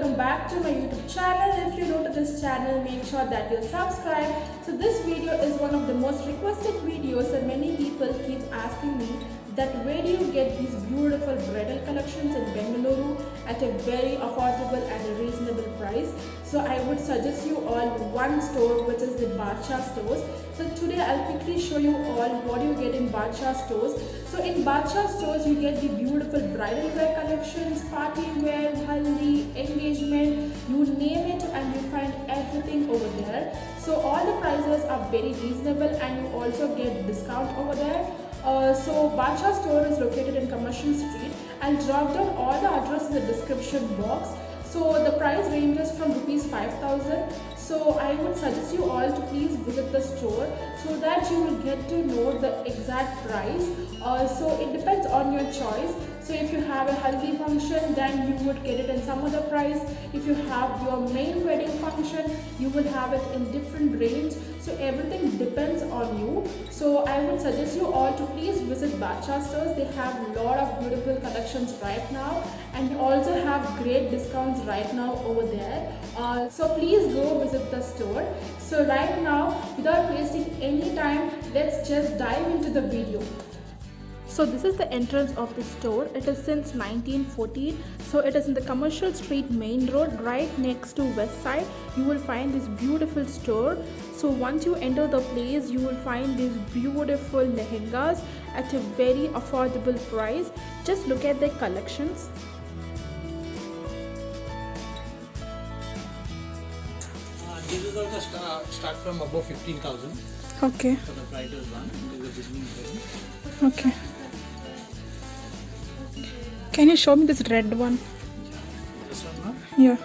welcome back to my YouTube channel. If you're new to this channel, make sure that you subscribe. So this video is one of the most requested videos and many people keep asking me that where do you get these beautiful bridal collections in Bengaluru at a very affordable and a reasonable price. So I would suggest you all one store, which is the Badshah stores. So today I'll quickly show you all what you get in Badshah stores. So in Badshah stores you get the beautiful bridal wear collections, party wear, haldi, engagement, you name it, and you find everything over there. So all the prices are very reasonable and you also get discount over there. So Badshah store is located in Commercial Street. I'll drop down all the address in the description box. So the price ranges from rupees 5,000. So I would suggest you all to please visit the store so that you will get to know the exact price. So it depends on your choice. So if you have a haldi function, then you would get it in some other price. If you have your main wedding function, you will have it in different range. So everything depends on you. So I would suggest you all to please visit Badshah stores. They have a lot of beautiful collections right now and also have great discounts right now over there. So please go visit the store. So right now, without wasting any time, let's just dive into the video. So this is the entrance of the store. It is since 1914. So it is in the Commercial Street main road, right next to West Side. You will find this beautiful store. So once you enter the place, you will find these beautiful lehengas at a very affordable price. Just look at the collections. This is also start from above 15,000. Okay. For the bridal one, this is the beginning range. Okay. Can you show me this red one? This one, no? Yeah.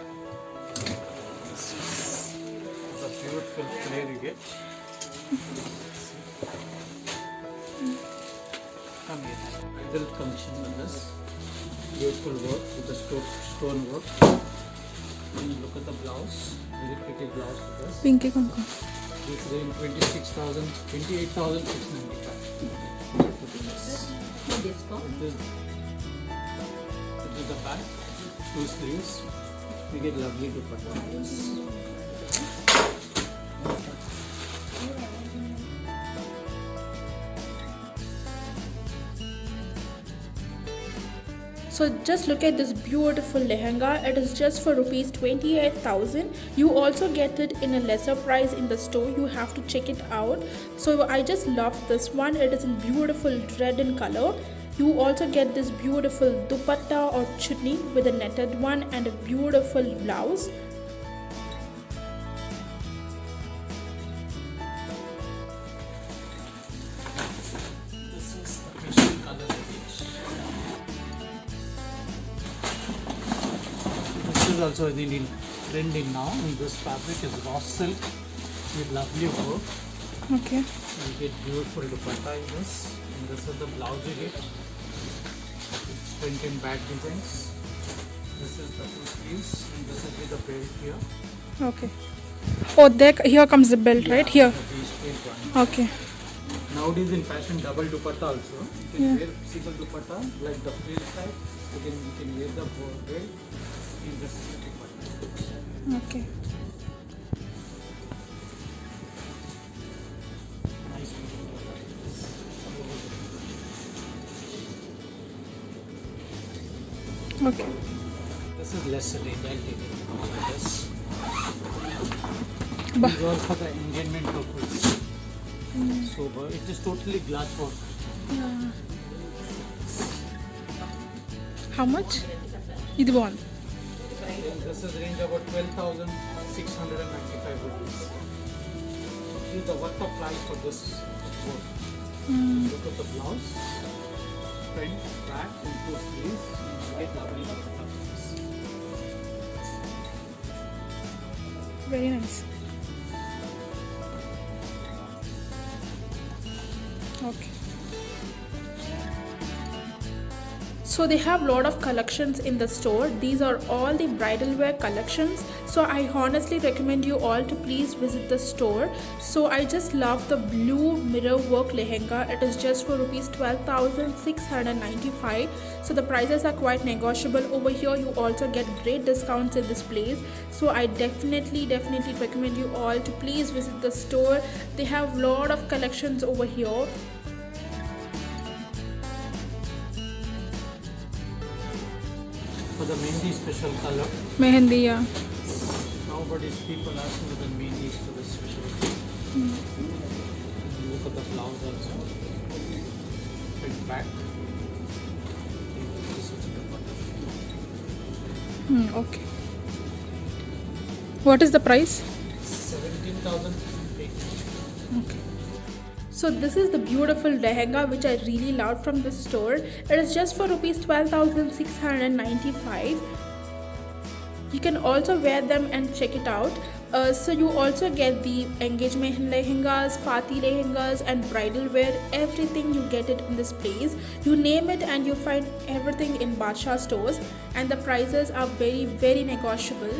The beautiful flare you get. Come here. Bridal function on this. Beautiful work with the stone work. Then you look at the blouse. Very pretty blouse with this. Pinky Kunkum. This is in 28,695. This is the back, 2 sleeves. We get lovely dupatta. So just look at this beautiful lehenga. It is just for rupees 28,000. You also get it in a lesser price in the store. You have to check it out. So I just love this one. It is in beautiful red in color. You also get this beautiful dupatta or chutney with a netted one and a beautiful blouse. This is the pastel color range. This is also in trending now. And this fabric is raw silk with lovely work. Okay. You get beautiful dupatta in this. And this is the blouse you get. It's print and back designs. This is the 2 sleeves and this is with the belt here. Okay. Oh, there, here comes the belt, right? Here. The straight one. Okay. Nowadays in fashion double dupatta also. You can wear single dupatta like the frill type. You can wear the belt in this dupatta. Okay. Nice dupatta. Okay. This is less range. I'll take it. This. Bah. These are for the engagement purpose. So it is totally glass work. How much? This one. This is range about 12,695 rupees. This is the work of price for this work. Look at the blouse, front, back, and 2 sleeves. You get lovely pieces. Very nice. Okay. So they have a lot of collections in the store. These are all the bridal wear collections. So I honestly recommend you all to please visit the store. So I just love the blue mirror work lehenga. It is just for rupees 12,695. So the prices are quite negotiable over here. You also get great discounts in this place. So I definitely recommend you all to please visit the store. They have a lot of collections over here. For the Mehendi special color. Mehendi, yeah. Nowadays people asking for the Mehendis for the special color. Look at the blouse also. Fit back. This is the color. Okay. What is the price? 17,008. Okay. So this is the beautiful lehenga which I really loved from this store. It is just for rupees 12,695. You can also wear them and check it out. So you also get the engagement lehengas, party lehengas and bridal wear. Everything you get it in this place. You name it and you find everything in Badshah stores, and the prices are very negotiable.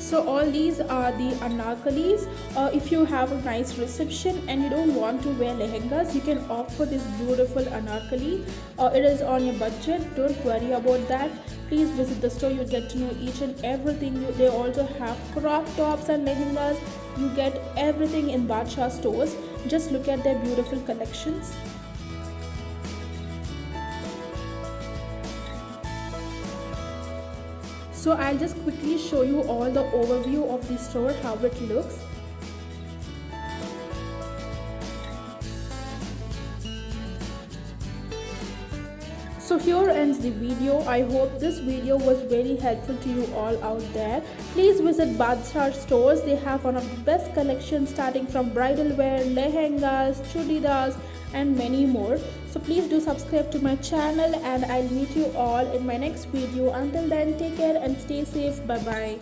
So all these are the anarkalis. If you have a nice reception and you don't want to wear lehengas, you can opt for this beautiful anarkali. It is on your budget, don't worry about that. Please visit the store, you get to know each and everything. They also have crop tops and lehengas. You get everything in Badshah stores. Just look at their beautiful collections. So I'll just quickly show you all the overview of the store, how it looks. So here ends the video. I hope this video was very helpful to you all out there. Please visit Badshah stores. They have one of the best collections starting from bridal wear, lehengas, chudidars and many more. So please do subscribe to my channel, and I'll meet you all in my next video. Until then, take care and stay safe. Bye bye.